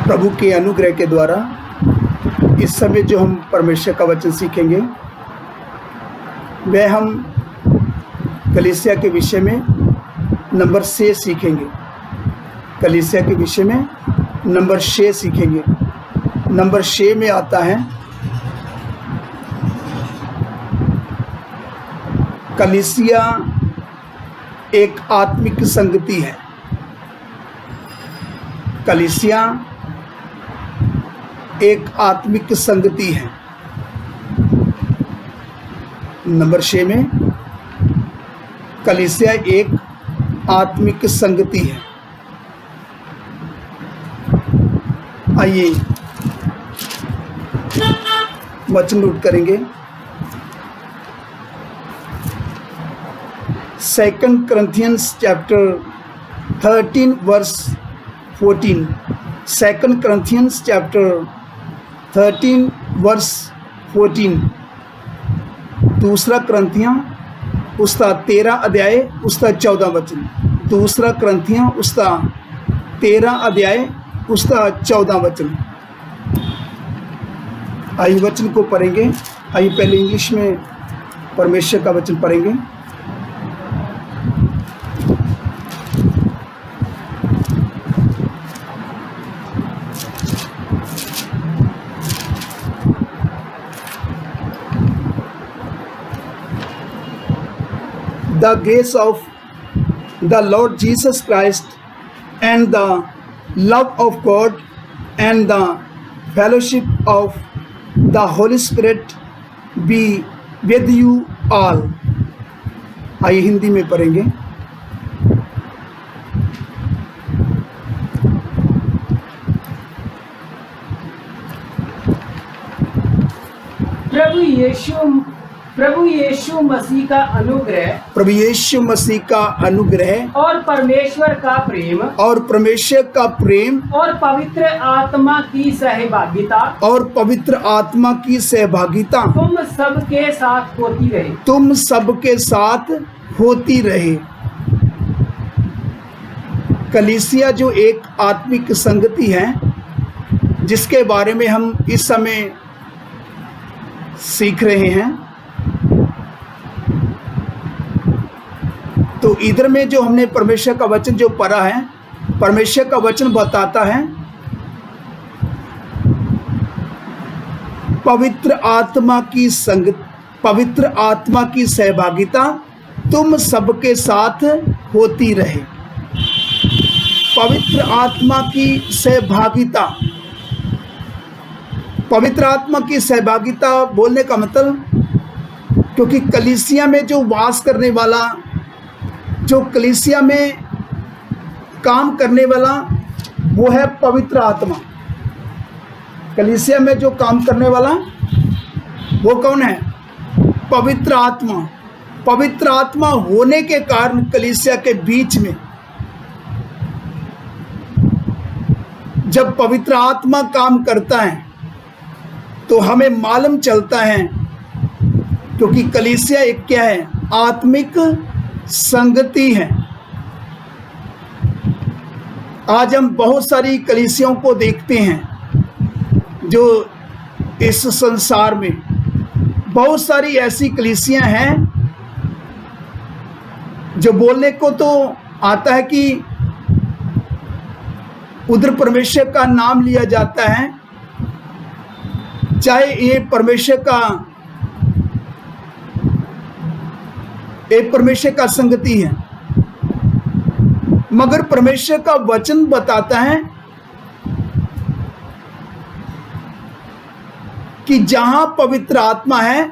प्रभु के अनुग्रह के द्वारा इस समय जो हम परमेश्वर का वचन सीखेंगे वह हम कलीसिया के विषय में नंबर 6 सीखेंगे। कलीसिया के विषय में नंबर 6 सीखेंगे। नंबर 6 में आता है कलीसिया एक आत्मिक संगति है। कलीसिया एक आत्मिक संगति है। नंबर 6 में कलीसिया एक आत्मिक संगति है। आइए वचन नोट करेंगे। 2 Corinthians chapter 13 verse 14। 2 Corinthians chapter 13 verse 14। दूसरा करंथियां उसका 13 अध्याय उसका 14 वचन। दूसरा करंथियां उसका 13 अध्याय उसका 14 वचन। आइए वचन को पढ़ेंगे। आइए पहले इंग्लिश में परमेश्वर का वचन पढ़ेंगे। The grace of the Lord Jesus Christ and the love of God and the fellowship of the Holy Spirit be with you all। आइए हिंदी में पढ़ेंगे। प्रभु यीशु मसीह का अनुग्रह, प्रभु यीशु मसीह का अनुग्रह और परमेश्वर का प्रेम और परमेश्वर का प्रेम और पवित्र आत्मा की सहभागिता तुम सबके साथ होती रहे। तुम सबके साथ होती रहे। कलीसिया जो एक आत्मिक संगति है जिसके बारे में हम इस समय सीख रहे हैं, तो इधर में जो हमने परमेश्वर का वचन जो पढ़ा है, परमेश्वर का वचन बताता है पवित्र आत्मा की सहभागिता तुम सबके साथ होती रहे। पवित्र आत्मा की सहभागिता। पवित्र आत्मा की सहभागिता बोलने का मतलब, क्योंकि कलीसिया में जो वास करने वाला, जो कलीसिया में काम करने वाला वो है पवित्र आत्मा। कलीसिया में जो काम करने वाला वो कौन है? पवित्र आत्मा। पवित्र आत्मा होने के कारण कलीसिया के बीच में जब पवित्र आत्मा काम करता है तो हमें मालूम चलता है, क्योंकि कलीसिया एक क्या है? आत्मिक संगति है। आज हम बहुत सारी कलीसियाओं को देखते हैं जो इस संसार में बहुत सारी ऐसी कलीसियां हैं जो बोलने को तो आता है कि उधर परमेश्वर का नाम लिया जाता है, चाहे ये परमेश्वर का संगति है, मगर परमेश्वर का वचन बताता है कि जहां पवित्र आत्मा है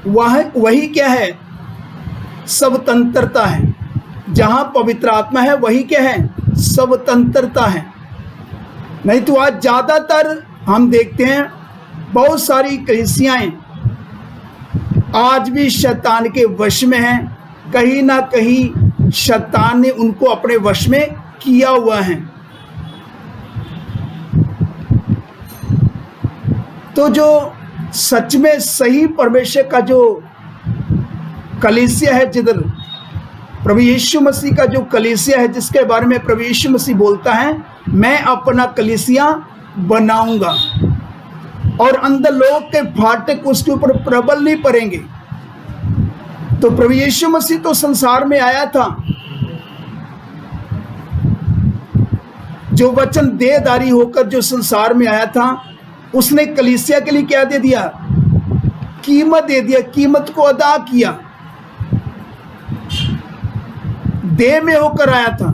वही क्या है? स्वतंत्रता है। जहां पवित्र आत्मा है वही क्या है? स्वतंत्रता है। नहीं तो आज ज़्यादातर हम देखते हैं बहुत सारी कलीसियाएं आज भी शैतान के वश में हैं। कहीं ना कहीं शैतान ने उनको अपने वश में किया हुआ है। तो जो सच में सही परमेश्वर का जो कलीसिया है, जिधर प्रभु यीशु मसीह का जो कलीसिया है, जिसके बारे में प्रभु यीशु मसीह बोलता है, मैं अपना कलीसिया बनाऊंगा और अंधलोक के फाटक उसके ऊपर प्रबल नहीं पड़ेंगे। तो प्रभु यीशु मसीह तो संसार में आया था, जो वचन देहधारी होकर जो संसार में आया था, उसने कलीसिया के लिए क्या दे दिया? कीमत दे दिया, कीमत को अदा किया। देह में होकर आया था,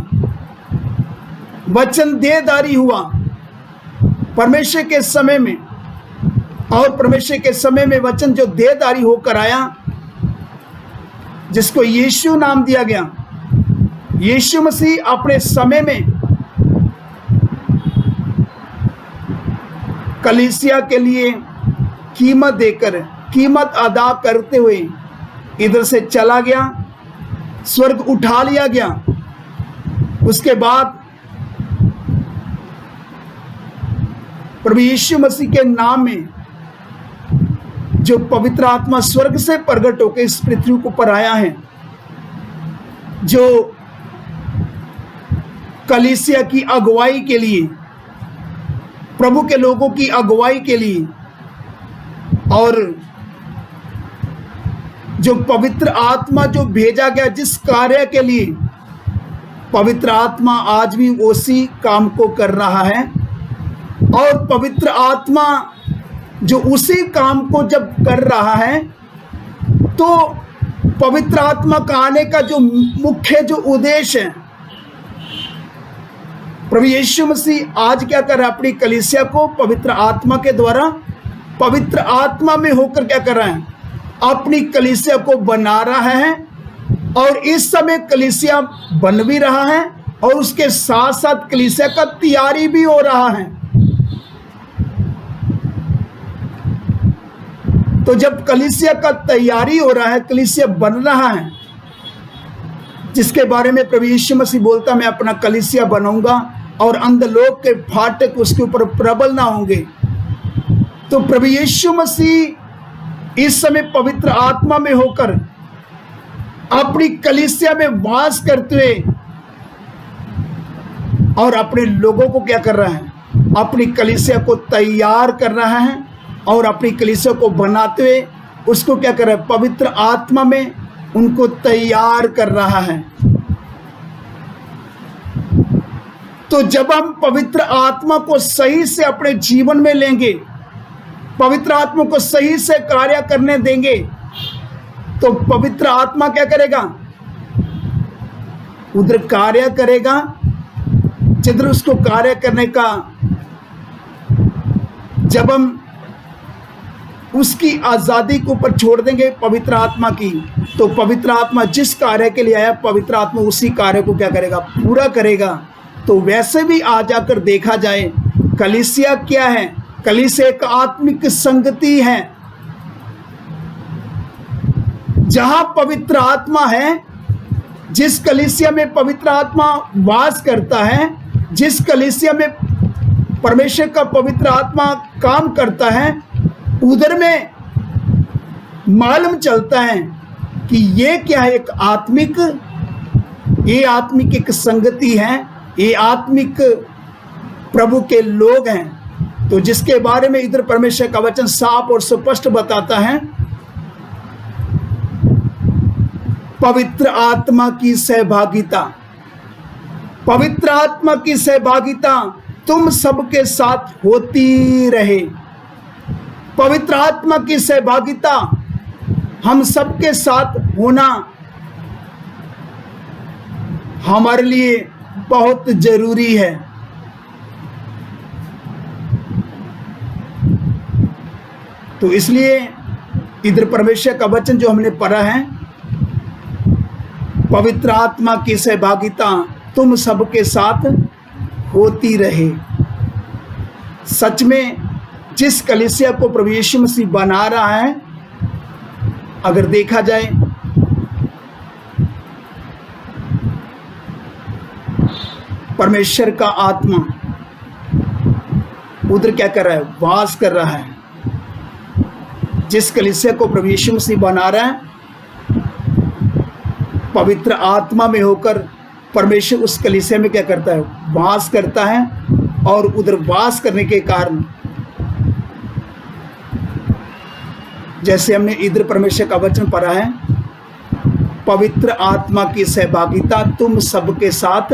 वचन देहधारी हुआ परमेश्वर के समय में, और परमेश्वर के समय में वचन जो देहधारी होकर आया, जिसको यीशु नाम दिया गया। यीशु मसीह अपने समय में कलीसिया के लिए कीमत देकर, कीमत अदा करते हुए इधर से चला गया, स्वर्ग उठा लिया गया। उसके बाद प्रभु यीशु मसीह के नाम में जो पवित्र आत्मा स्वर्ग से प्रकट होकर इस पृथ्वी के ऊपर आया है, जो कलीसिया की अगुवाई के लिए, प्रभु के लोगों की अगुवाई के लिए, और जो पवित्र आत्मा जो भेजा गया जिस कार्य के लिए, पवित्र आत्मा आज भी उसी काम को कर रहा है। और पवित्र आत्मा जो उसी काम को जब कर रहा है, तो पवित्र आत्मा का आने का जो मुख्य जो उद्देश्य है, प्रभु यीशु मसीह आज क्या कर रहा है? अपनी कलीसिया को पवित्र आत्मा के द्वारा, पवित्र आत्मा में होकर क्या कर रहा है? अपनी कलीसिया को बना रहा है। और इस समय कलीसिया बन भी रहा है और उसके साथ साथ कलीसिया का तैयारी भी हो रहा है। तो जब कलीसिया का तैयारी हो रहा है, कलीसिया बन रहा है, जिसके बारे में प्रभु यीशु मसीह बोलता, मैं अपना कलीसिया बनाऊंगा और अंधलोक के फाटक उसके ऊपर प्रबल ना होंगे। तो प्रभु यीशु मसीह इस समय पवित्र आत्मा में होकर अपनी कलीसिया में वास करते हुए और अपने लोगों को क्या कर रहा है? अपनी कलीसिया को तैयार कर रहा है और अपनी कलीसिया को बनाते हुए उसको क्या कर रहा है? पवित्र आत्मा में उनको तैयार कर रहा है। तो जब हम पवित्र आत्मा को सही से अपने जीवन में लेंगे, पवित्र आत्मा को सही से कार्य करने देंगे, तो पवित्र आत्मा क्या करेगा? उधर कार्य करेगा जिधर उसको कार्य करने का, जब हम उसकी आज़ादी के ऊपर छोड़ देंगे पवित्र आत्मा की, तो पवित्र आत्मा जिस कार्य के लिए आया, पवित्र आत्मा उसी कार्य को क्या करेगा? पूरा करेगा। तो वैसे भी आ जाकर देखा जाए, कलीसिया क्या है? कलीसिया एक आत्मिक संगति है। जहां पवित्र आत्मा है, जिस कलीसिया में पवित्र आत्मा वास करता है, जिस कलीसिया में परमेश्वर का पवित्र आत्मा काम करता है, उधर में मालूम चलता है कि ये क्या है? एक आत्मिक, ये आत्मिक एक संगति है, ये आत्मिक प्रभु के लोग हैं। तो जिसके बारे में इधर परमेश्वर का वचन साफ और स्पष्ट बताता है, पवित्र आत्मा की सहभागिता, पवित्र आत्मा की सहभागिता तुम सबके साथ होती रहे। पवित्र आत्मा की सहभागिता हम सबके साथ होना हमारे लिए बहुत जरूरी है। तो इसलिए इधर परमेश्वर का वचन जो हमने पढ़ा है, पवित्र आत्मा की सहभागिता तुम सबके साथ होती रहे। सच में जिस कलीसिया को प्रभु यीशु मसीह बना रहा है, अगर देखा जाए, परमेश्वर का आत्मा उधर क्या कर रहा है? वास कर रहा है। जिस कलीसिया को प्रभु यीशु मसीह बना रहा है, पवित्र आत्मा में होकर परमेश्वर उस कलीसिया में क्या करता है, वास करता है। और उधर वास करने के कारण जैसे हमने इधर परमेश्वर का वचन पढ़ा है, पवित्र आत्मा की सहभागिता तुम सबके साथ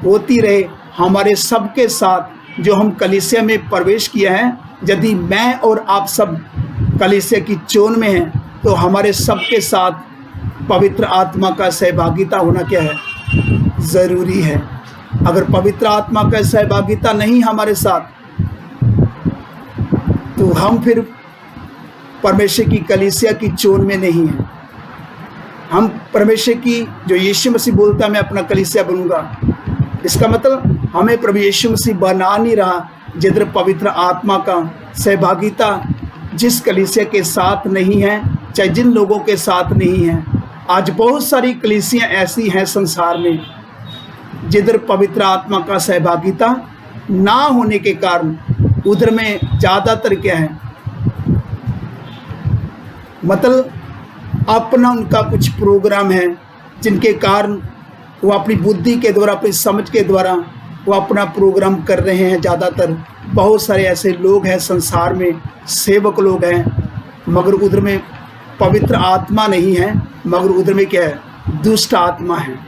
होती रहे। हमारे सबके साथ जो हम कलीसिया में प्रवेश किया है, यदि मैं और आप सब कलीसिया की चोन में हैं तो हमारे सबके साथ पवित्र आत्मा का सहभागिता होना क्या है, ज़रूरी है। अगर पवित्र आत्मा का सहभागिता नहीं हमारे साथ तो हम फिर परमेश्वर की कलीसिया की चोन में नहीं हैं। हम परमेश्वर की, जो यीशु मसीह बोलता है मैं अपना कलीसिया बनूंगा, इसका मतलब हमें प्रभु यीशु मसीह बना नहीं रहा जिधर पवित्र आत्मा का सहभागिता जिस कलीसिया के साथ नहीं है, चाहे जिन लोगों के साथ नहीं है। आज बहुत सारी कलीसियाँ ऐसी हैं संसार में जिधर पवित्र आत्मा का सहभागिता ना होने के कारण उधर में ज़्यादातर क्या है, मतलब अपना उनका कुछ प्रोग्राम है जिनके कारण वो अपनी बुद्धि के द्वारा, अपनी समझ के द्वारा वो अपना प्रोग्राम कर रहे हैं। ज़्यादातर बहुत सारे ऐसे लोग हैं संसार में, सेवक लोग हैं, मगर उधर में पवित्र आत्मा नहीं है, मगर उधर में क्या है, दुष्ट आत्मा है,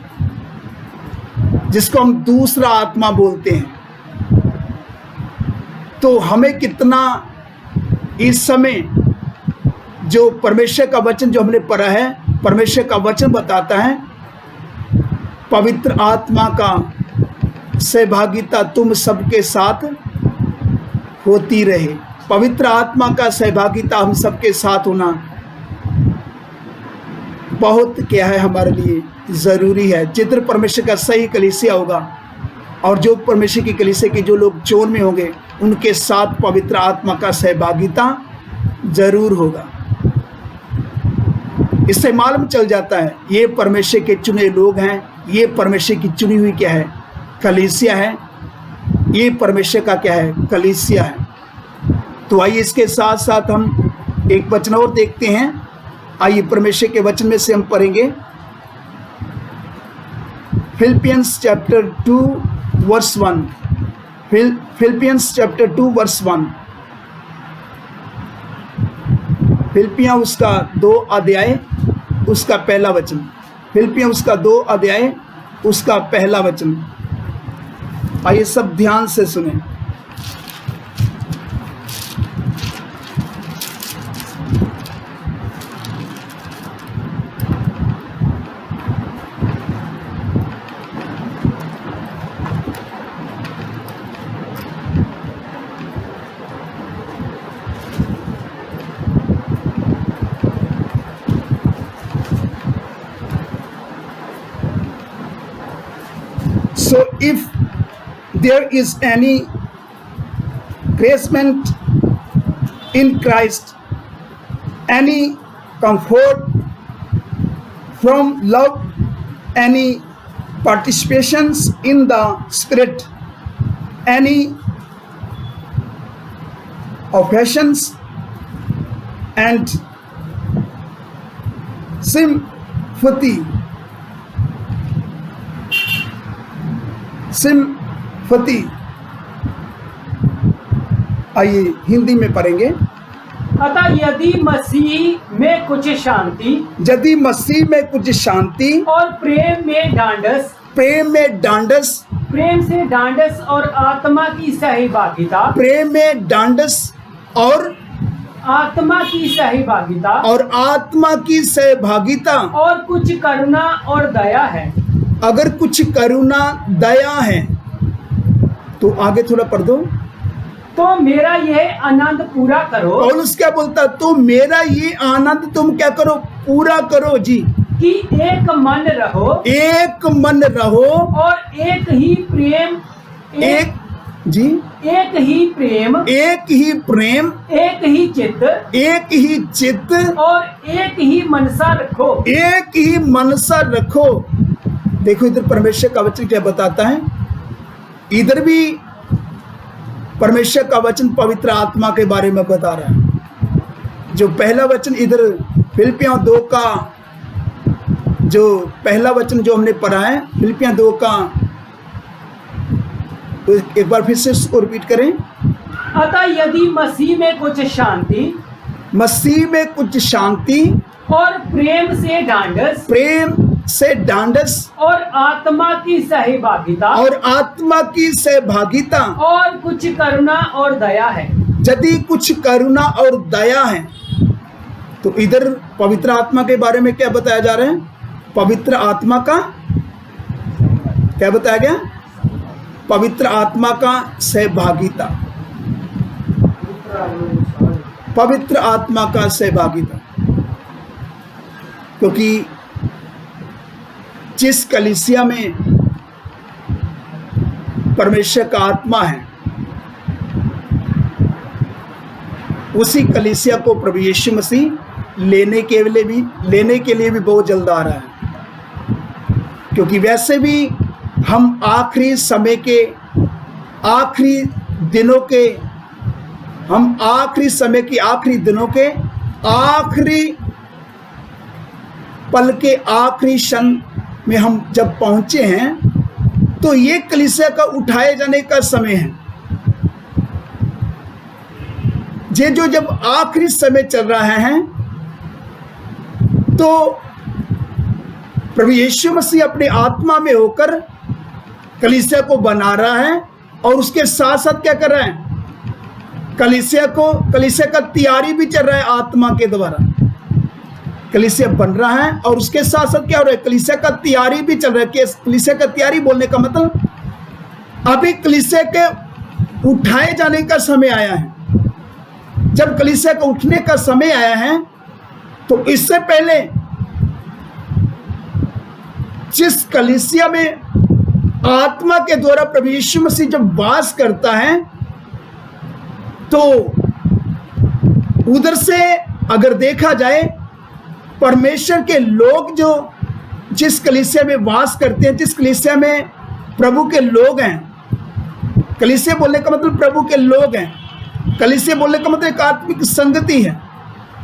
जिसको हम दूसरा आत्मा बोलते हैं। तो हमें कितना इस समय जो परमेश्वर का वचन जो हमने पढ़ा है, परमेश्वर का वचन बताता है पवित्र आत्मा का सहभागिता तुम सबके साथ होती रहे। पवित्र आत्मा का सहभागिता हम सबके साथ होना बहुत क्या है, हमारे लिए ज़रूरी है। जिधर परमेश्वर का सही कलीसिया होगा और जो परमेश्वर की कलीसिया के जो लोग चोन में होंगे उनके साथ पवित्र आत्मा का सहभागिता ज़रूर होगा। इससे मालूम चल जाता है ये परमेश्वर के चुने लोग हैं, ये परमेश्वर की चुनी हुई क्या है, कलीसिया है, ये परमेश्वर का क्या है, कलीसिया है। तो आइए इसके साथ साथ हम एक वचन और देखते हैं। आइए परमेश्वर के वचन में से हम पढ़ेंगे Philippians chapter 2 verse 1। Philippians chapter 2 verse 1। फिलिपियाँ उसका 2 अध्याय उसका पहला वचन। फिलिपियाँ उसका 2 अध्याय उसका पहला वचन। आइए सब ध्यान से सुने। So if there is any encouragement in Christ, any comfort from love, any participations in the Spirit, any affections and sympathy आइए हिंदी में पढ़ेंगे। अतः यदि मसीह में कुछ शांति, यदि मसीह में कुछ शांति और प्रेम में ढांढस, प्रेम में ढांढस, प्रेम से ढांढस और आत्मा की सहभागिता, प्रेम में ढांढस और आत्मा की सहभागिता, और आत्मा की सहभागिता, और कुछ करुणा और दया है। अगर कुछ करुणा दया है तो आगे थोड़ा पढ़ दो। तो मेरा यह आनंद पूरा करो। पौलुस क्या बोलता, तो मेरा ये आनंद तुम क्या करो, पूरा करो जी, कि एक मन रहो, एक मन रहो और एक ही प्रेम, एक जी, एक ही प्रेम, एक ही प्रेम, एक ही चित्त, एक ही चित्त और एक ही मनसा रखो। एक ही मनसा रखो। देखो इधर परमेश्वर का वचन क्या बताता है, इधर भी परमेश्वर का वचन पवित्र आत्मा के बारे में बता रहा है। जो पहला वचन इधर फिलिपियों 2 का जो पहला वचन जो हमने पढ़ा है फिलिपियां 2 का, तो एक बार फिर से उसको रिपीट करें। अतः यदि मसीह में कुछ शांति मसीह में कुछ शांति और प्रेम से ढांढस और आत्मा की सहभागिता और कुछ करुणा और दया है, यदि कुछ करुणा और दया है। तो इधर पवित्र आत्मा के बारे में क्या बताया जा रहा है? पवित्र आत्मा का क्या बताया गया? पवित्र आत्मा का सहभागिता, पवित्र आत्मा का सहभागिता। क्योंकि जिस कलीसिया में परमेश्वर का आत्मा है, उसी कलीसिया को प्रभु यीशु मसीह लेने के लिए भी बहुत जल्द आ रहा है। क्योंकि वैसे भी हम आखिरी समय के आखिरी दिनों के आखिरी पल के आखिरी क्षण में हम जब पहुंचे हैं, तो ये कलीसिया का उठाए जाने का समय है। ये जो जब आखिरी समय चल रहा है, तो प्रभु यीशु मसीह अपने आत्मा में होकर कलीसिया को बना रहा है, और उसके साथ साथ क्या कर रहा है? कलीसिया का तैयारी भी चल रहा है। आत्मा के द्वारा कलीसिया बन रहा है, और उसके साथ साथ क्या हो रहा है? कलीसिया का तैयारी भी चल रहा है। कलीसिया का तैयारी बोलने का मतलब, अभी कलीसिया के उठाए जाने का समय आया है। जब कलीसिया का उठने का समय आया है, तो इससे पहले जिस कलीसिया में आत्मा के द्वारा प्रभु यीशु मसीह जब वास करता है, तो उधर से अगर देखा जाए, परमेश्वर के लोग जो जिस कलीसिया में वास करते हैं, जिस कलीसिया में प्रभु के लोग हैं, कलीसिया बोलने का मतलब प्रभु के लोग हैं। कलीसिया बोलने का मतलब एक आत्मिक संगति है।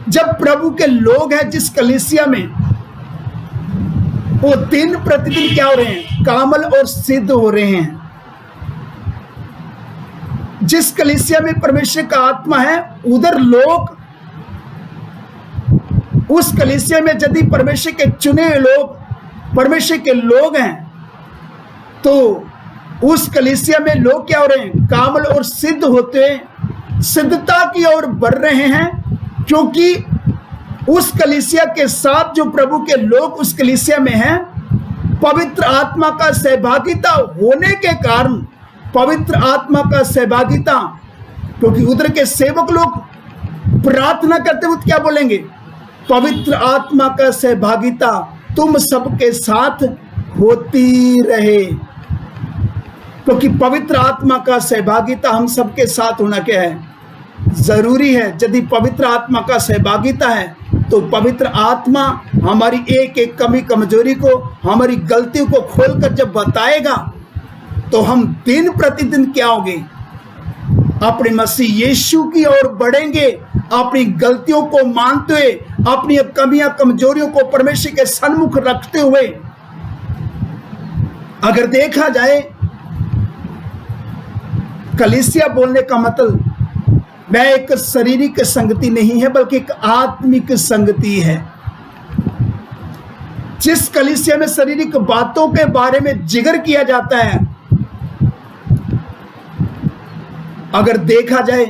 जब प्रभु के लोग हैं जिस कलीसिया में, वो दिन प्रतिदिन क्या हो रहे हैं? कामल और सिद्ध हो रहे हैं। जिस कलीसिया में परमेश्वर का आत्मा है, उधर लोग, उस कलीसिया में यदि परमेश्वर के चुने हुए लोग परमेश्वर के लोग हैं, तो उस कलीसिया में लोग क्या हो रहे हैं? कामल और सिद्ध होते हैं, सिद्धता की ओर बढ़ रहे हैं। क्योंकि उस कलीसिया के साथ जो प्रभु के लोग उस कलीसिया में हैं, पवित्र आत्मा का सहभागिता होने के कारण, पवित्र आत्मा का सहभागिता, क्योंकि उधर के सेवक लोग प्रार्थना करते हुए क्या बोलेंगे? पवित्र आत्मा का सहभागिता तुम सबके साथ होती रहे। क्योंकि पवित्र आत्मा का सहभागिता हम सबके साथ होना क्या है? जरूरी है। यदि पवित्र आत्मा का सहभागिता है, तो पवित्र आत्मा हमारी एक एक कमी कमजोरी को, हमारी गलतियों को खोलकर जब बताएगा, तो हम दिन प्रतिदिन क्या होंगे? अपने मसीह यीशु की ओर बढ़ेंगे। अपनी गलतियों को मानते हुए, अपनी कमियां कमजोरियों को परमेश्वर के सन्मुख रखते हुए। अगर देखा जाए, कलीसिया बोलने का मतलब वह एक शारीरिक संगति नहीं है, बल्कि एक आत्मिक संगति है। जिस कलीसिया में शारीरिक बातों के बारे में जिक्र किया जाता है, अगर देखा जाए,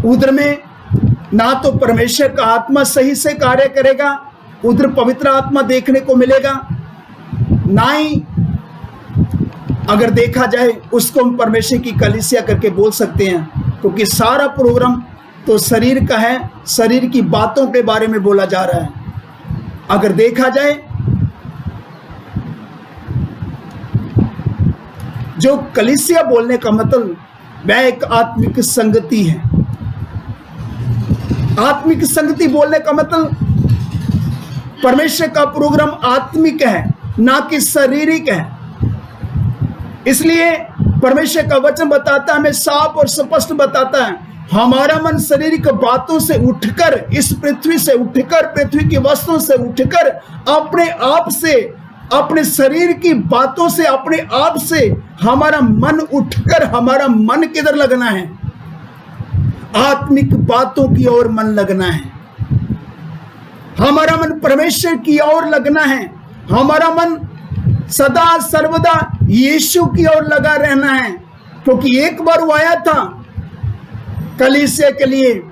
उधर में ना तो परमेश्वर का आत्मा सही से कार्य करेगा, उधर पवित्र आत्मा देखने को मिलेगा, ना ही अगर देखा जाए उसको हम परमेश्वर की कलीसिया करके बोल सकते हैं। क्योंकि सारा प्रोग्राम तो शरीर का है, शरीर की बातों के बारे में बोला जा रहा है। अगर देखा जाए, जो कलीसिया बोलने का मतलब वह एक आत्मिक संगति है। आत्मिक संगति बोलने का मतलब परमेश्वर का प्रोग्राम आत्मिक है, ना कि शारीरिक है। इसलिए परमेश्वर का वचन बताता है, हमें साफ और स्पष्ट बताता है हमारा मन शारीरिक बातों से उठकर, इस पृथ्वी से उठकर, पृथ्वी की वस्तुओं से उठकर, अपने आप से, अपने शरीर की बातों से, अपने आप से हमारा मन उठकर, हमारा मन किधर लगना है? आत्मिक बातों की ओर मन लगना है। हमारा मन परमेश्वर की ओर लगना है। हमारा मन सदा सर्वदा यीशु की ओर लगा रहना है, क्योंकि एक बार वो आया था कलीसिया के लिए,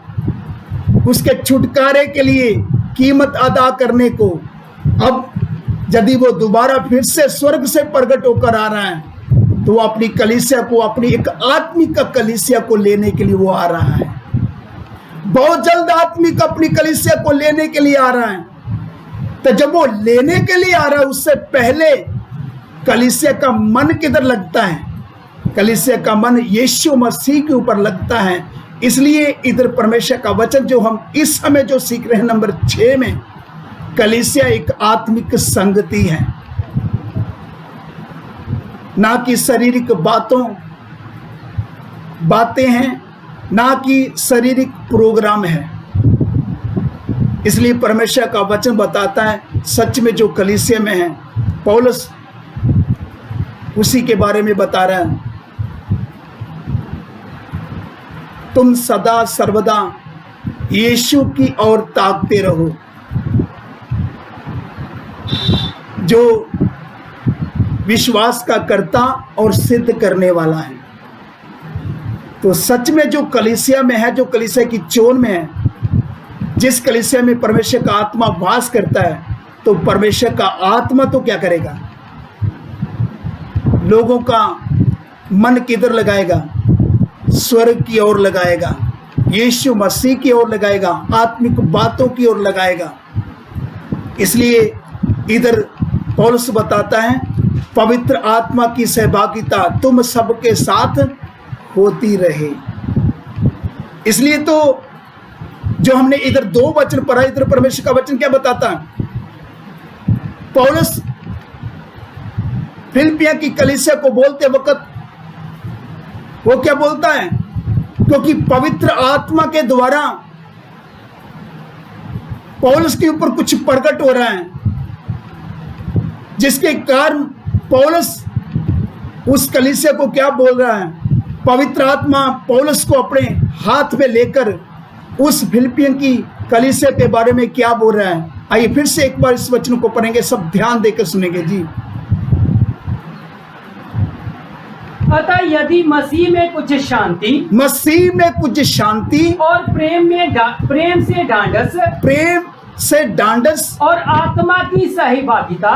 उसके छुटकारे के लिए कीमत अदा करने को। अब यदि वो दोबारा फिर से स्वर्ग से प्रकट होकर आ रहा है, तो वो अपनी कलीसिया को, अपनी एक आत्मिक कलीसिया को लेने के लिए वो आ रहा है। बहुत जल्द आत्मिक अपनी कलीसिया को लेने के लिए आ रहा है। तो जब वो लेने के लिए आ रहा है, उससे पहले कलीसिया का मन किधर लगता है? कलीसिया का मन यीशु मसीह के ऊपर लगता है। इसलिए इधर परमेश्वर का वचन जो हम इस समय जो सीख रहे हैं नंबर 6 में, कलीसिया एक आत्मिक संगति है, ना कि शारीरिक बातें हैं, ना कि शारीरिक प्रोग्राम है। इसलिए परमेश्वर का वचन बताता है, सच में जो कलीसिया में है, पौलुस उसी के बारे में बता रहा है, तुम सदा सर्वदा यीशु की ओर ताकते रहो, जो विश्वास का कर्ता और सिद्ध करने वाला है। तो सच में जो कलीसिया में है, जो कलीसिया की चोन में है, जिस कलीसिया में परमेश्वर का आत्मा वास करता है, तो परमेश्वर का आत्मा तो क्या करेगा? लोगों का मन किधर लगाएगा? स्वर्ग की ओर लगाएगा, यीशु मसीह की ओर लगाएगा, आत्मिक बातों की ओर लगाएगा। इसलिए इधर पौलुस बताता है, पवित्र आत्मा की सहभागिता तुम सबके साथ होती रहे। इसलिए तो जो हमने इधर 2 वचन पढ़ा, इधर परमेश्वर का वचन क्या बताता है? पौलुस फिलिप्पिया की कलीसिया को बोलते वक्त वो क्या बोलता है? क्योंकि पवित्र आत्मा के द्वारा पौलुस के ऊपर कुछ प्रकट हो रहा है, जिसके कारण पौलुस उस कलीसिया को क्या बोल रहा है? पवित्र आत्मा पौलुस को अपने हाथ में लेकर उस फिलिप्पियन की कलीसिया के बारे में क्या बोल रहा है? आइए फिर से एक बार इस वचन को पढ़ेंगे, सब ध्यान देकर सुनेंगे जी। अतः यदि मसीह में कुछ शांति और प्रेम से डांडस और आत्मा की सहभागिता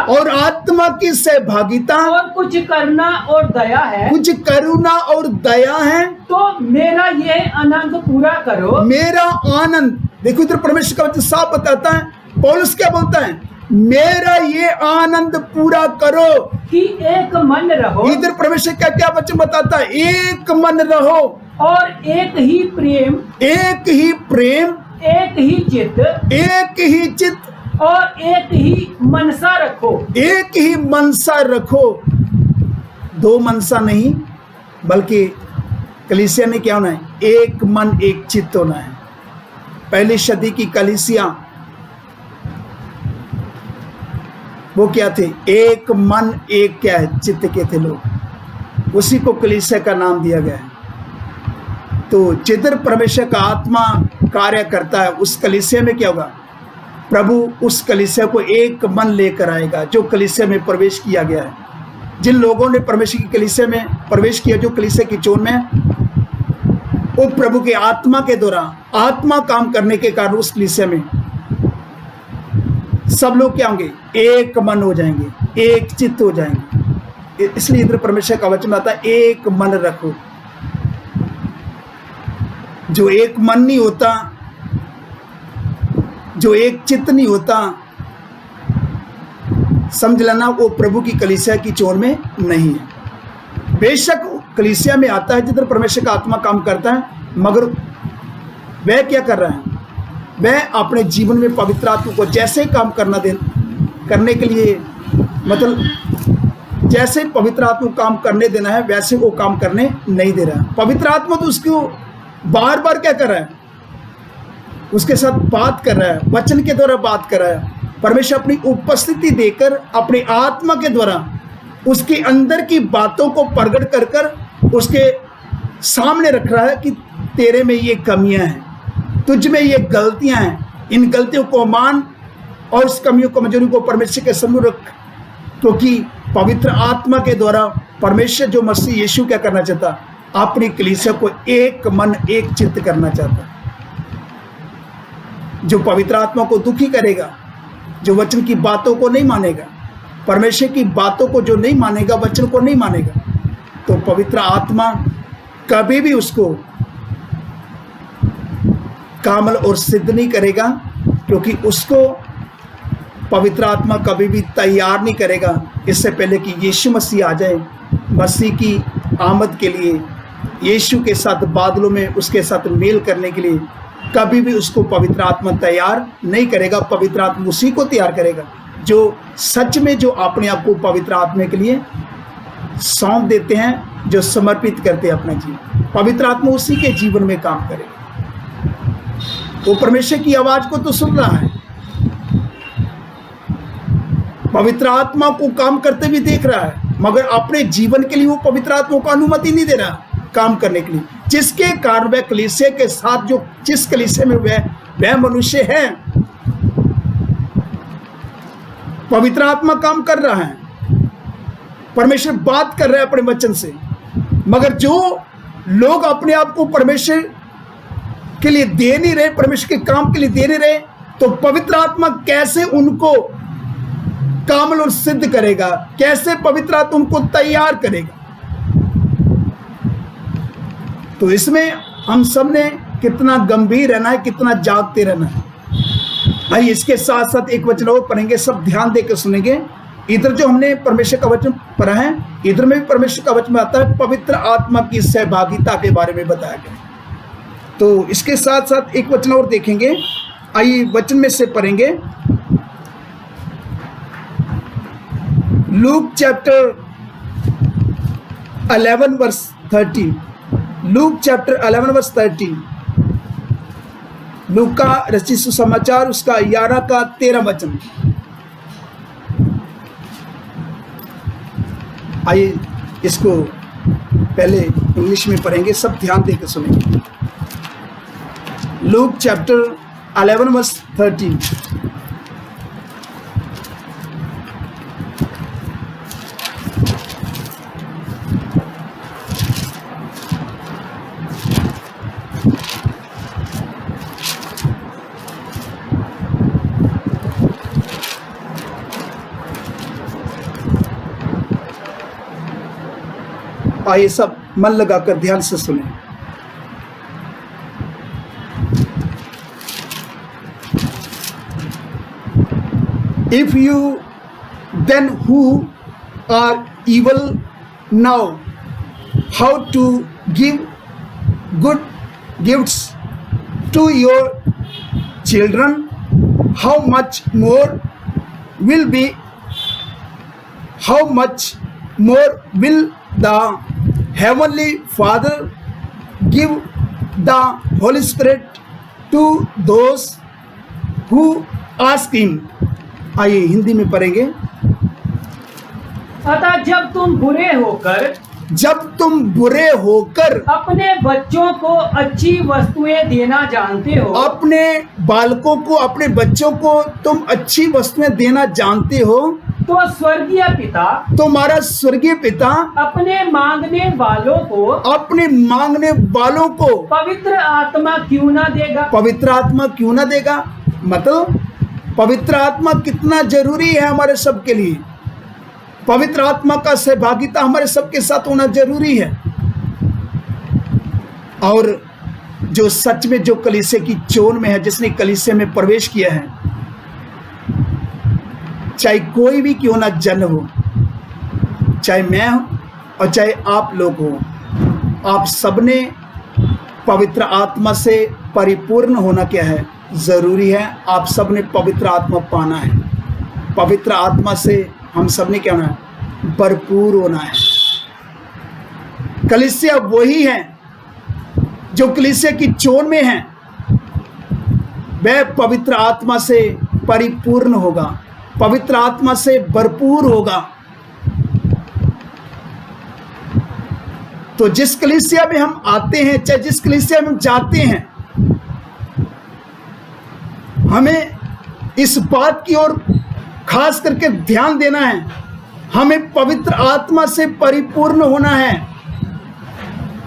और कुछ करुणा और दया है, तो मेरा ये आनंद पूरा करो। मेरा आनंद, देखो इधर परमेश्वर का वचन साफ बताता है। पौलुस क्या बोलता है? मेरा ये आनंद पूरा करो कि एक मन रहो। इधर परमेश्वर का क्या वचन बताता है? एक मन रहो और एक ही प्रेम, एक ही चित्त और एक ही मनसा रखो। 2 मनसा नहीं, बल्कि कलीसिया में क्या होना है? एक मन एक चित्त होना है। पहली सदी की कलीसिया वो क्या थे? एक मन एक क्या है? चित्त के थे लोग। उसी को कलीसिया का नाम दिया गया है। तो जिधर परमेश्वर का आत्मा कार्य करता है, उस कलीसिया में क्या होगा? प्रभु उस कलीसिया को एक मन लेकर आएगा, जो कलीसिया में प्रवेश किया गया है। जिन लोगों ने परमेश्वर की कलीसिया में प्रवेश किया, जो कलीसिया की चोन में, वो प्रभु के आत्मा के द्वारा, आत्मा काम करने के कारण उस कलीसिया में सब लोग क्या होंगे? एक मन हो जाएंगे, एक चित्त हो जाएंगे। इसलिए इधर परमेश्वर का वचन आता है, एक मन रखो। जो एक मन नहीं होता, जो एक चित्त नहीं होता, समझ लेना वो प्रभु की कलीसिया की चोन में नहीं है। बेशक कलीसिया में आता है जिधर परमेश्वर का आत्मा काम करता है, मगर वह क्या कर रहा है? वह अपने जीवन में पवित्र आत्मा को जैसे काम करने के लिए, मतलब जैसे पवित्र आत्मा को काम करने देना है, वैसे वो काम करने नहीं दे रहा है। पवित्र आत्मा तो उसको बार बार क्या कर रहा है? उसके साथ बात कर रहा है, वचन के द्वारा बात कर रहा है। परमेश्वर अपनी उपस्थिति देकर अपनी आत्मा के द्वारा उसके अंदर की बातों को प्रकट कर कर उसके सामने रख रहा है कि तेरे में ये कमियां हैं, तुझ में ये गलतियां हैं, इन गलतियों को मान और उस कमियों कमजोरी को परमेश्वर के सम्मुख रख। क्योंकि पवित्र आत्मा के द्वारा परमेश्वर जो मसीह यीशु क्या करना चाहता, अपनी कलीसिया को एक मन एक चित्त करना चाहता। जो पवित्र आत्मा को दुखी करेगा, जो वचन की बातों को नहीं मानेगा, परमेश्वर की बातों को जो नहीं मानेगा, वचन को नहीं मानेगा, तो पवित्र आत्मा कभी भी उसको कामल और सिद्ध नहीं करेगा। क्योंकि उसको पवित्र आत्मा कभी भी तैयार नहीं करेगा इससे पहले कि यीशु मसीह आ जाए। मसीह की आमद के लिए, यीशु के साथ बादलों में उसके साथ मेल करने के लिए कभी भी उसको पवित्र आत्मा तैयार नहीं करेगा। पवित्र आत्मा उसी को तैयार करेगा जो सच में जो अपने आप को पवित्र आत्मा के लिए सौंप देते हैं, जो समर्पित करते हैं अपना जीवन। पवित्र आत्मा उसी के जीवन में काम करेगा। वो परमेश्वर की आवाज को तो सुन रहा है, पवित्र आत्मा को काम करते भी देख रहा है, मगर अपने जीवन के लिए वो पवित्र आत्मा को अनुमति नहीं दे रहा काम करने के लिए। जिसके कारण वह कलीसिया के साथ, जो जिस कलीसिया में वह मनुष्य है, पवित्र आत्मा काम कर रहा है, परमेश्वर बात कर रहा है अपने वचन से। मगर जो लोग अपने आप को परमेश्वर के लिए दे नहीं रहे, परमेश्वर के काम के लिए दे नहीं रहे, तो पवित्र आत्मा कैसे उनको कामल और सिद्ध करेगा? कैसे पवित्र आत्मा उनको तैयार करेगा? तो इसमें हम सब ने कितना गंभीर रहना है, कितना जागते रहना है। भाई इसके साथ साथ एक वचन और पढ़ेंगे, सब ध्यान देकर सुनेंगे। इधर जो हमने परमेश्वर का वचन पढ़ा है, इधर में भी परमेश्वर का वचन आता है, पवित्र आत्मा की सहभागिता के बारे में बताया गया। तो इसके साथ साथ एक वचन और देखेंगे। आइए वचन में से पढ़ेंगे, Luke chapter 11 verse 13। Luke chapter 11 verse 13। Luke का रचित सुसमाचार उसका 11 का 13 वचन। आइए इसको पहले इंग्लिश में पढ़ेंगे, सब ध्यान देकर सुनेंगे। Luke chapter 11 verse 13। आइए सब मन लगाकर ध्यान से सुने। If you then who are evil know how to give good gifts to your children, how much more will the Heavenly Father give the Holy Spirit to those who ask Him? आइए हिंदी में पढ़ेंगे। अतः जब तुम बुरे होकर अपने बच्चों को अच्छी वस्तुएं देना जानते हो, अपने बालकों को, अपने बच्चों को तुम अच्छी वस्तुएं देना जानते हो, तो स्वर्गीय पिता, तुम्हारा स्वर्गीय पिता अपने मांगने वालों को पवित्र आत्मा क्यों ना देगा? पवित्र आत्मा क्यों ना देगा? मतलब पवित्र आत्मा कितना जरूरी है हमारे सब के लिए। पवित्र आत्मा का सहभागिता हमारे सबके साथ होना जरूरी है। और जो सच में जो कलीसिया की चोन में है, जिसने कलीसिया में प्रवेश किया है, चाहे कोई भी क्यों ना जन हो, चाहे मैं हो और चाहे आप लोग हो, आप सबने पवित्र आत्मा से परिपूर्ण होना क्या है? जरूरी है। आप सबने पवित्र आत्मा पाना है। पवित्र आत्मा से हम सबने क्या होना है? भरपूर होना है। कलीसिया वही है जो कलीसिया की चोन में है वह पवित्र आत्मा से परिपूर्ण होगा, पवित्र आत्मा से भरपूर होगा। तो जिस कलीसिया में हम आते हैं, चाहे जिस कलीसिया में हम जाते हैं, हमें इस बात की ओर खास करके ध्यान देना है, हमें पवित्र आत्मा से परिपूर्ण होना है।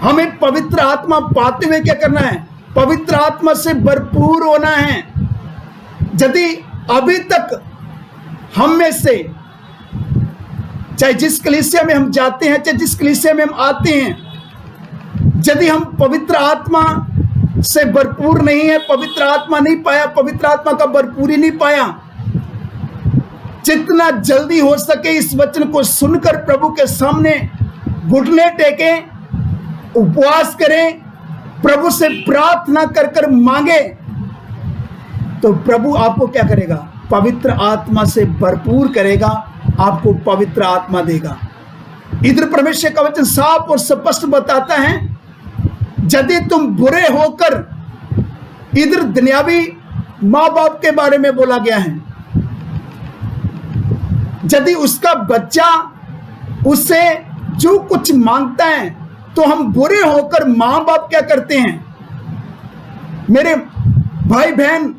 हमें पवित्र आत्मा पाते हुए क्या करना है? पवित्र आत्मा से भरपूर होना है। यदि अभी तक हम में से, चाहे जिस कलीसिया में हम जाते हैं, चाहे जिस कलीसिया में हम आते हैं, यदि हम पवित्र आत्मा से भरपूर नहीं है, पवित्र आत्मा नहीं पाया, पवित्र आत्मा का भरपूरी नहीं पाया, जितना जल्दी हो सके इस वचन को सुनकर प्रभु के सामने घुटने टेकें, उपवास करें, प्रभु से प्रार्थना कर कर मांगे, तो प्रभु आपको क्या करेगा? पवित्र आत्मा से भरपूर करेगा, आपको पवित्र आत्मा देगा। इधर परमेश्वर का वचन साफ और स्पष्ट बताता है, यदि तुम बुरे होकर, इधर दुनियावी माँ बाप के बारे में बोला गया है, यदि उसका बच्चा उससे जो कुछ मांगता है तो हम बुरे होकर माँ बाप क्या करते हैं? मेरे भाई बहन,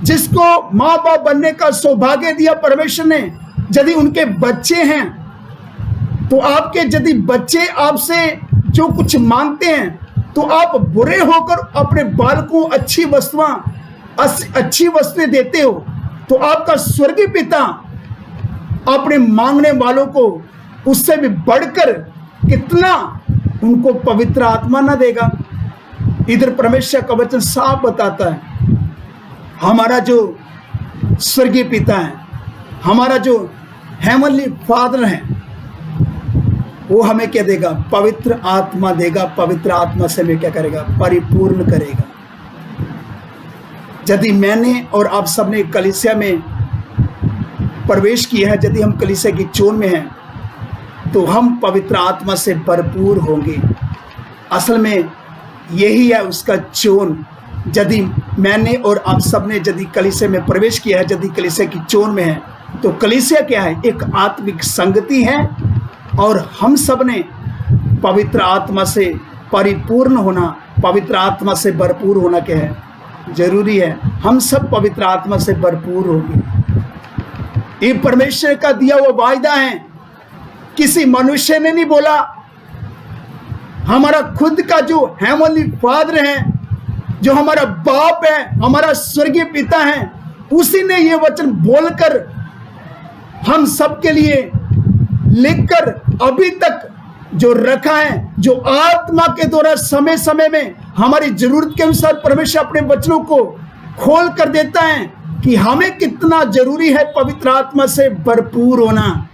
जिसको माँ बाप बनने का सौभाग्य दिया परमेश्वर ने, यदि उनके बच्चे हैं तो आपके यदि बच्चे आपसे जो कुछ मांगते हैं तो आप बुरे होकर अपने बालकों अच्छी वस्तुएं देते हो, तो आपका स्वर्गीय पिता अपने मांगने वालों को उससे भी बढ़कर कितना उनको पवित्र आत्मा ना देगा। इधर परमेश्वर का वचन साफ बताता है, हमारा जो स्वर्गीय पिता है, हमारा जो हेवनली फादर है, वो हमें क्या देगा? पवित्र आत्मा देगा। पवित्र आत्मा से हमें क्या करेगा? परिपूर्ण करेगा। यदि मैंने और आप सबने कलीसिया में प्रवेश किया है, यदि हम कलीसिया की चोन में हैं, तो हम पवित्र आत्मा से भरपूर होंगे। असल में यही है उसका चोन। यदि मैंने और आप सबने यदि कलीसिया में प्रवेश किया है, यदि कलीसिया की चोन में है, तो कलीसिया क्या है? एक आत्मिक संगति है, और हम सब ने पवित्र आत्मा से परिपूर्ण होना, पवित्र आत्मा से भरपूर होना क्या है? जरूरी है। हम सब पवित्र आत्मा से भरपूर होंगे। ये परमेश्वर का दिया हुआ वायदा है, किसी मनुष्य ने नहीं बोला। हमारा खुद का जो हेवनली फादर है, जो हमारा बाप है, हमारा स्वर्गीय पिता है, उसी ने ये वचन बोलकर हम सबके लिए लिखकर अभी तक जो रखा है, जो आत्मा के द्वारा समय समय में हमारी जरूरत के अनुसार परमेश्वर अपने वचनों को खोल कर देता है कि हमें कितना जरूरी है पवित्र आत्मा से भरपूर होना।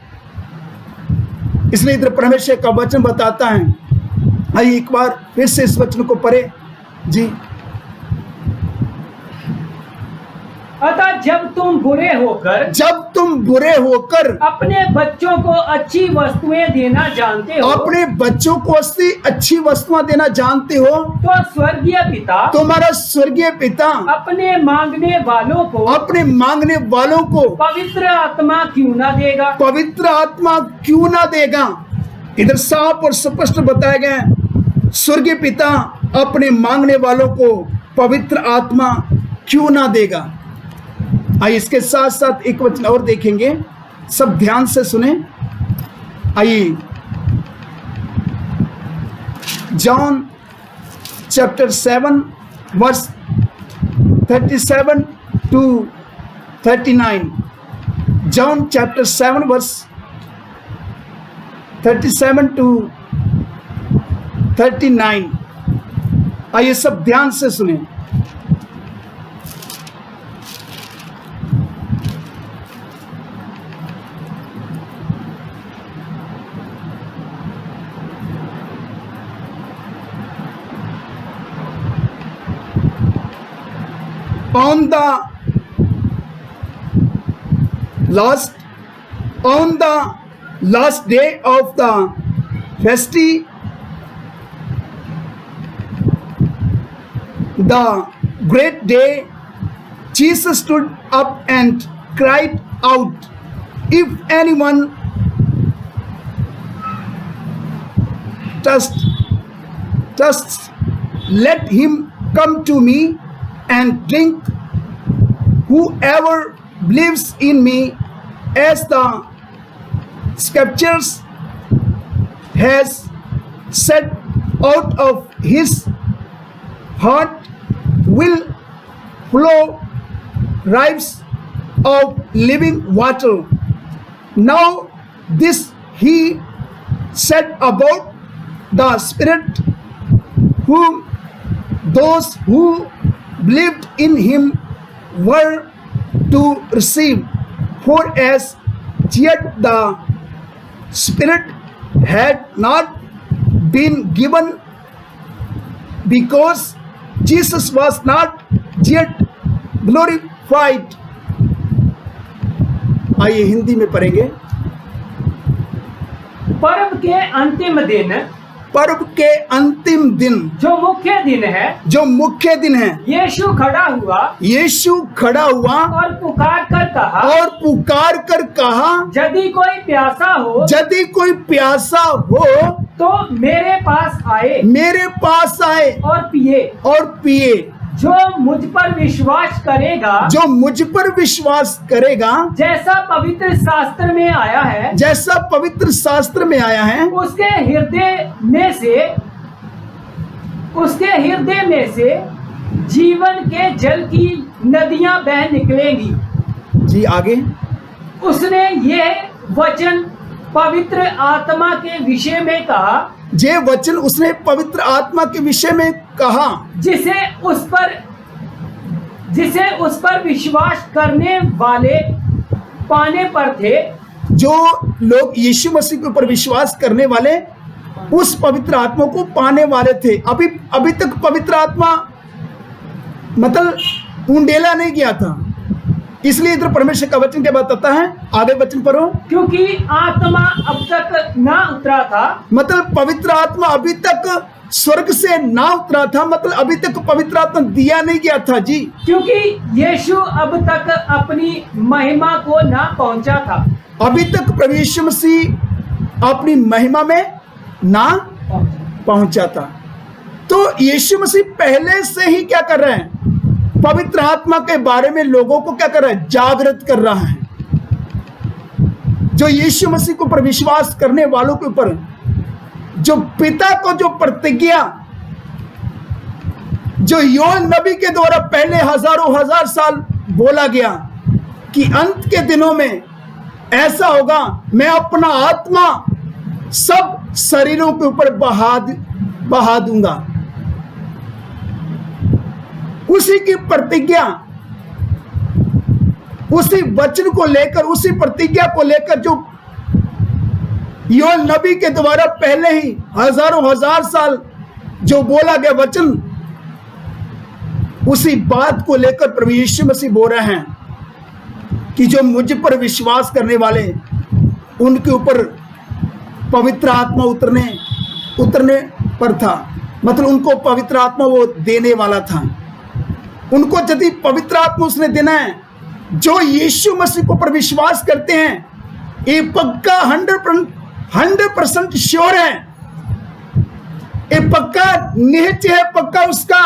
इसलिए इधर परमेश्वर का वचन बताता है। आइए एक बार फिर से इस वचन को पढ़े जी। अतः जब तुम बुरे होकर अपने बच्चों को अच्छी वस्तुएं देना जानते हो, अच्छी वस्तुएं देना जानते हो, तो स्वर्गीय पिता, तुम्हारा स्वर्गीय पिता अपने मांगने वालों को पवित्र आत्मा क्यों ना देगा? इधर साफ और स्पष्ट बताया गया है, स्वर्गीय पिता अपने मांगने वालों को पवित्र आत्मा क्यों ना देगा। आइए इसके साथ साथ एक वचन और देखेंगे, सब ध्यान से सुने। आइए John chapter 7 verse 37 to 39। John chapter 7 verse 37 to 39। आइए सब ध्यान से सुने। On the last day of the the great day, Jesus stood up and cried out, "If anyone thirsts, let him come to me and drink. Whoever believes in me, as the scriptures has said, out of his heart will flow rivers of living water." Now this he said about the Spirit, whom those who believed in him were to receive. For as yet the Spirit had not been given, because Jesus was not yet glorified. आइए हिंदी में पढ़ेंगे। पर्व के अंतिम दिन, पर्व के अंतिम दिन, जो मुख्य दिन है, जो मुख्य दिन है, यीशु खड़ा हुआ, यीशु खड़ा हुआ और पुकार कर कहा, और पुकार कर कहा, यदि कोई प्यासा हो, यदि कोई प्यासा हो तो मेरे पास आए, मेरे पास आए और पिए। और पिए। जो मुझ पर विश्वास करेगा, जो मुझ पर विश्वास करेगा, जैसा पवित्र शास्त्र में आया है, जैसा पवित्र शास्त्र में आया है, उसके हृदय में से जीवन के जल की नदियां बह निकलेंगी। जी आगे। उसने ये वचन पवित्र आत्मा के विषय में कहा, ये वचन उसने पवित्र आत्मा के विषय में कहा, जिसे उस पर विश्वास करने वाले पाने पर थे। जो लोग यीशु मसीह के ऊपर विश्वास करने वाले उस पवित्र आत्मा को पाने वाले थे। अभी तक पवित्र आत्मा मतलब उंडेला नहीं गया था, इसलिए इधर परमेश्वर का वचन क्या बताता है, आगे वचन पढ़ो। क्योंकि आत्मा अब तक ना उतरा था, मतलब पवित्र आत्मा अभी तक स्वर्ग से ना उतरा था, मतलब अभी तक पवित्र आत्मा दिया नहीं गया था। जी, क्योंकि यीशु अब तक अपनी महिमा को ना पहुंचा था। अभी तक प्रभु यीशु मसीह अपनी महिमा में ना पहुंचा था। तो यीशु मसीह पहले से ही क्या कर रहे हैं, पवित्र आत्मा के बारे में लोगों को क्या कर रहा है, जागृत कर रहा है। जो यीशु मसीह के ऊपर विश्वास करने वालों के ऊपर जो पिता को जो प्रतिज्ञा जो योएल नबी के द्वारा पहले हजारों हजार साल बोला गया कि अंत के दिनों में ऐसा होगा, मैं अपना आत्मा सब शरीरों के ऊपर बहा दूंगा। उसी की प्रतिज्ञा, उसी वचन को लेकर, उसी प्रतिज्ञा को लेकर जो योएल नबी के द्वारा पहले ही हजारों हजार साल जो बोला गया वचन, उसी बात को लेकर प्रभु यीशु मसीह बोल रहे हैं कि जो मुझ पर विश्वास करने वाले उनके ऊपर पवित्र आत्मा उतरने पर था। मतलब उनको पवित्र आत्मा वो देने वाला था। उनको यदि पवित्र आत्मा उसने देना है, जो यीशु मसीह को पर विश्वास करते हैं, ये पक्का 100% श्योर है, ये पक्का निश्चय है, पक्का उसका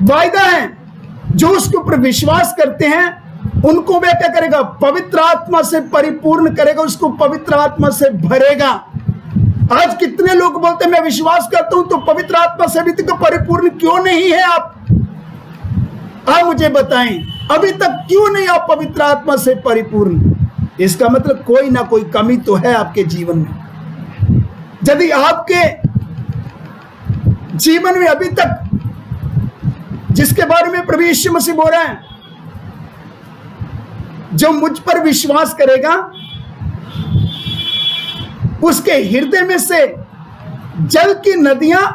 वायदा है। जो उसके ऊपर विश्वास करते हैं उनको वह क्या करेगा, पवित्र आत्मा से परिपूर्ण करेगा, उसको पवित्र आत्मा से भरेगा। आज कितने लोग बोलते हैं मैं विश्वास करता हूं, तो पवित्र आत्मा से अभी तक परिपूर्ण क्यों नहीं है आप मुझे बताएं, अभी तक क्यों नहीं आप पवित्र आत्मा से परिपूर्ण? इसका मतलब कोई ना कोई कमी तो है आपके जीवन में। यदि आपके जीवन में अभी तक जिसके बारे में प्रभु यीशु मसीह बोल रहे हैं, जो मुझ पर विश्वास करेगा उसके हृदय में से जल की नदियां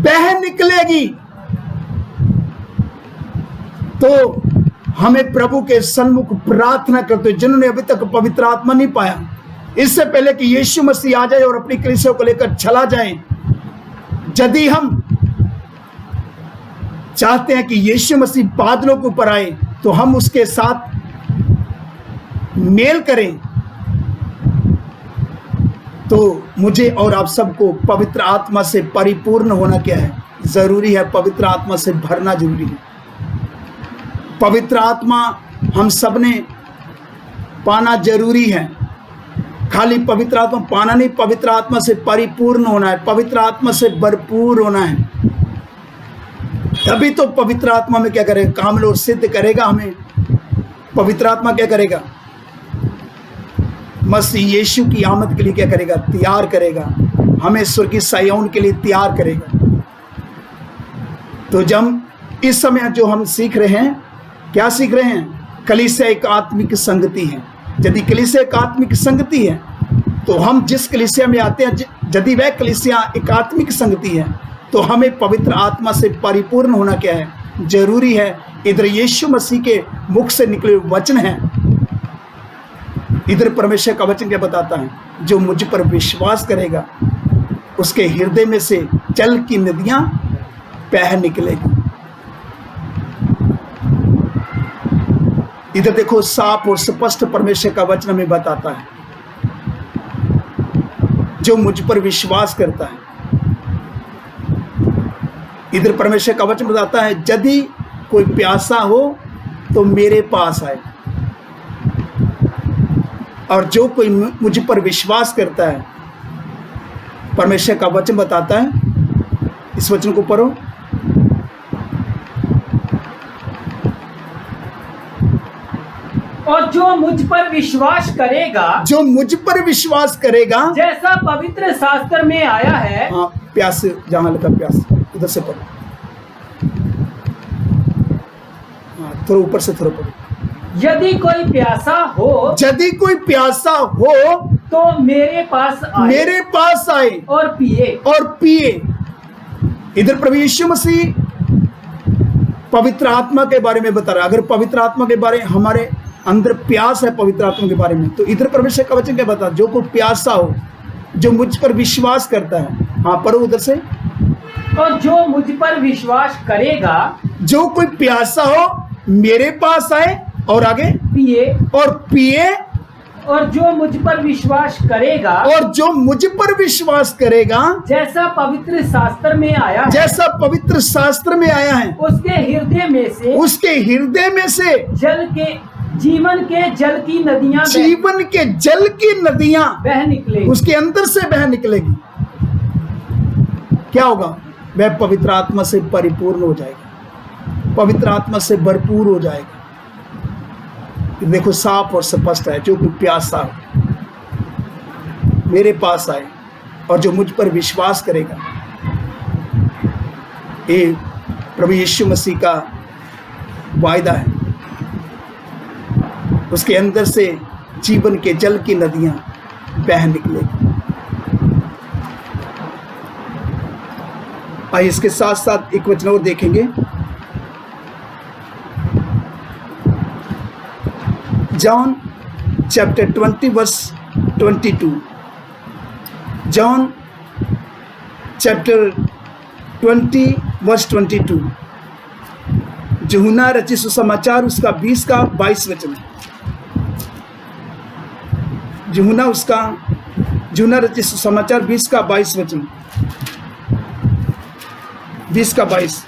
बह निकलेगी। तो हमें प्रभु के सन्मुख प्रार्थना करते हैं जिन्होंने अभी तक पवित्र आत्मा नहीं पाया, इससे पहले कि यीशु मसीह आ जाए और अपनी कलीसिया को लेकर चला जाए, यदि हम चाहते हैं कि यीशु मसीह बादलों के ऊपर आए तो हम उसके साथ मेल करें, तो मुझे और आप सबको पवित्र आत्मा से परिपूर्ण होना क्या है? जरूरी है। पवित्र आत्मा से भरना जरूरी है। पवित्र आत्मा हम सब ने पाना जरूरी है। खाली पवित्र आत्मा पाना नहीं, पवित्र आत्मा से परिपूर्ण होना है, पवित्र आत्मा से भरपूर होना है। तभी तो पवित्र आत्मा में क्या करेगा? कामिल और सिद्ध करेगा हमें। पवित्र आत्मा क्या करेगा? मसीह यीशु की आमद के लिए क्या करेगा? तैयार करेगा हमें, स्वर्गीय सायोन के लिए तैयार करेगा। तो जब इस समय जो हम सीख रहे हैं, क्या सीख रहे हैं? कलीसिया एक आत्मिक संगति है। यदि कलीसिया एक आत्मिक संगति है तो हम जिस कलीसिया में आते हैं, यदि वह कलीसिया एक आत्मिक संगति है तो हमें पवित्र आत्मा से परिपूर्ण होना क्या है? जरूरी है। इधर यीशु मसीह के मुख से निकले वचन हैं, इधर परमेश्वर का वचन क्या बताता है? जो मुझ पर विश्वास करेगा उसके हृदय में से जल की नदियां बह निकलेगी। इधर देखो, साफ और स्पष्ट परमेश्वर का वचन हमें बताता है, जो मुझ पर विश्वास करता है। इधर परमेश्वर का वचन बताता है, यदि कोई प्यासा हो तो मेरे पास आए, और जो कोई मुझ पर विश्वास करता है, परमेश्वर का वचन बताता है, इस वचन को पढ़ो। और जो मुझ पर विश्वास करेगा, जो मुझ पर विश्वास करेगा, जैसा पवित्र शास्त्र में आया है। हाँ, प्यास जहां लगा प्यास, उधर से पढ़ो। हाँ, थोड़ा ऊपर से थोड़ा पढ़ो। यदि कोई प्यासा हो, यदि कोई प्यासा हो तो मेरे पास आए, मेरे पास आए और पिए। और पिए। इधर प्रभु यीशु मसीह पवित्र आत्मा के बारे में बता रहा है। अगर पवित्र आत्मा के बारे में हमारे अंदर प्यास है पवित्र आत्मा के बारे में, तो इधर परमेश्वर का वचन क्या बता? जो कोई प्यासा हो, जो मुझ पर विश्वास करता है। हाँ, पढ़ो उधर से। और जो मुझ पर विश्वास करेगा, जो कोई प्यासा हो मेरे पास आए और आगे पिए। और पिए। और जो मुझ पर विश्वास करेगा, और जो मुझ पर विश्वास करेगा, जैसा पवित्र शास्त्र में आया है, जैसा पवित्र शास्त्र में आया है, उसके हृदय में से, उसके हृदय में से जीवन के जल की नदियां, जीवन के जल की नदियां बह निकलेगी। उसके अंदर से बह निकलेगी। क्या होगा? वह पवित्र आत्मा से परिपूर्ण हो जाएगा, पवित्र आत्मा से भरपूर हो जाएगा। देखो, साफ और स्पष्ट है, जो कोई प्यासा हो मेरे पास आए, और जो मुझ पर विश्वास करेगा। ये प्रभु यीशु मसीह का वायदा है। उसके अंदर से जीवन के जल की नदियां बह निकलेगी। आइए इसके साथ साथ एक वचन और देखेंगे। John chapter 20 verse 22। John chapter 20 verse 22। यूहन्ना रचित सुसमाचार उसका 20 का 22 वचन है। यूहन्ना रचित सुसमाचार 20 का 22 वचन, 20 का 22।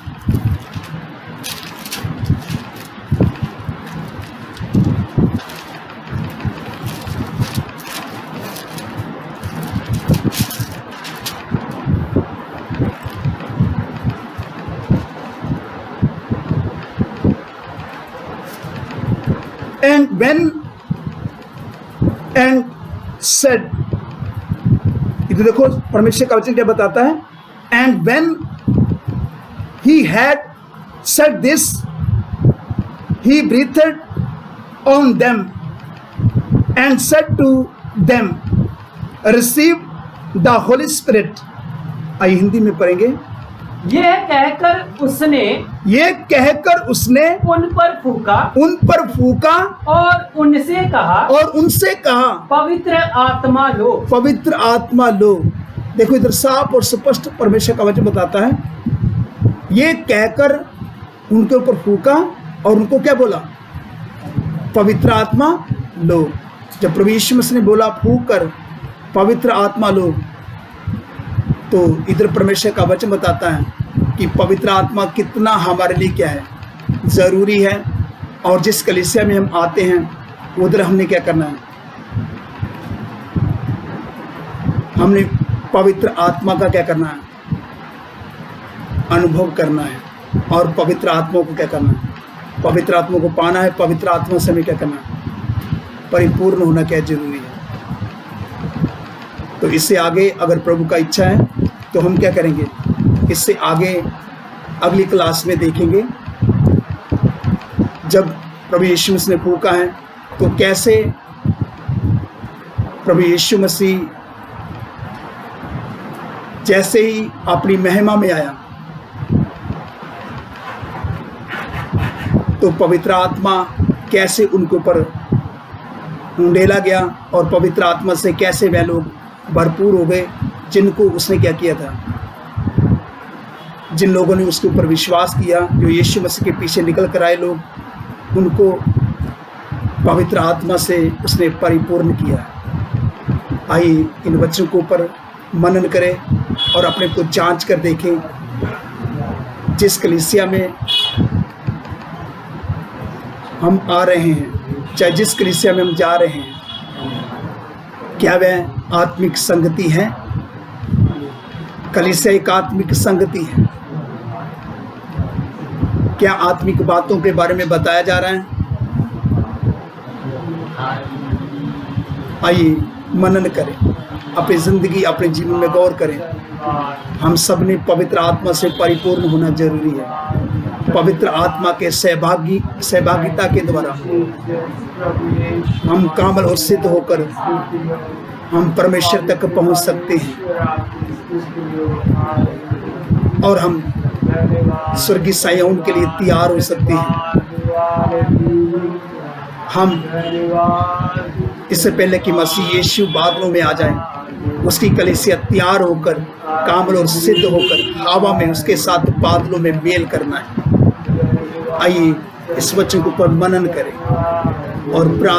and said, इधर देखो परमेश्वर का वचन क्या बताता है? And when he had said this, he breathed on them and said to them, receive the Holy Spirit। आइए हिंदी में पढ़ेंगे। यह कहकर उसने उन पर फूका और उनसे कहा पवित्र आत्मा लो। देखो इधर साफ और स्पष्ट परमेश्वर का वचन बताता है, ये कहकर उनके ऊपर फूका और उनको क्या बोला, पवित्र आत्मा लो। जब प्रभु यीशु मसीह ने बोला फूक कर पवित्र आत्मा लो, तो इधर परमेश्वर का वचन बताता है कि पवित्र आत्मा कितना हमारे लिए क्या है, ज़रूरी है। और जिस कलीसिया में हम आते हैं उधर हमने क्या करना है, हमने पवित्र आत्मा का क्या करना है, अनुभव करना है। और पवित्र आत्मा को क्या करना है, पवित्र आत्मा को पाना है। पवित्र आत्मा से हमें क्या करना है, परिपूर्ण होना क्या जरूरी है। तो इससे आगे अगर प्रभु का इच्छा है तो हम क्या करेंगे, इससे आगे अगली क्लास में देखेंगे। जब प्रभु यीशु मसीह ने फूका है तो कैसे प्रभु यीशु मसीह जैसे ही अपनी महिमा में आया तो पवित्र आत्मा कैसे उनके ऊपर उंडेला गया और पवित्र आत्मा से कैसे वह लोग भरपूर हो गए, जिनको उसने क्या किया था, जिन लोगों ने उसके ऊपर विश्वास किया, जो यीशु मसीह के पीछे निकल कर आए लोग, उनको पवित्र आत्मा से उसने परिपूर्ण किया। आइए इन बच्चों के ऊपर मनन करें और अपने को जांच कर देखें। जिस कलीसिया में हम आ रहे हैं, चाहे जिस कलीसिया में हम जा रहे हैं, क्या वह आत्मिक संगति है? कलीसिया एक आत्मिक संगति है। क्या आत्मिक बातों के बारे में बताया जा रहा है? आइए मनन करें, अपनी जिंदगी अपने जीवन में गौर करें। हम सब ने पवित्र आत्मा से परिपूर्ण होना जरूरी है। पवित्र आत्मा के सहभागिता के द्वारा हम कामल और सिद्ध होकर हम परमेश्वर तक पहुंच सकते हैं और हम स्वर्गीय सायोन के लिए तैयार हो सकते हैं। हम इससे पहले कि मसीह यीशु बादलों में आ जाए, उसकी कलीसिया तैयार होकर कामल और सिद्ध होकर हवा में उसके साथ बादलों में मेल करना है। आइए इस वचन के ऊपर मनन करें और प्रार्थना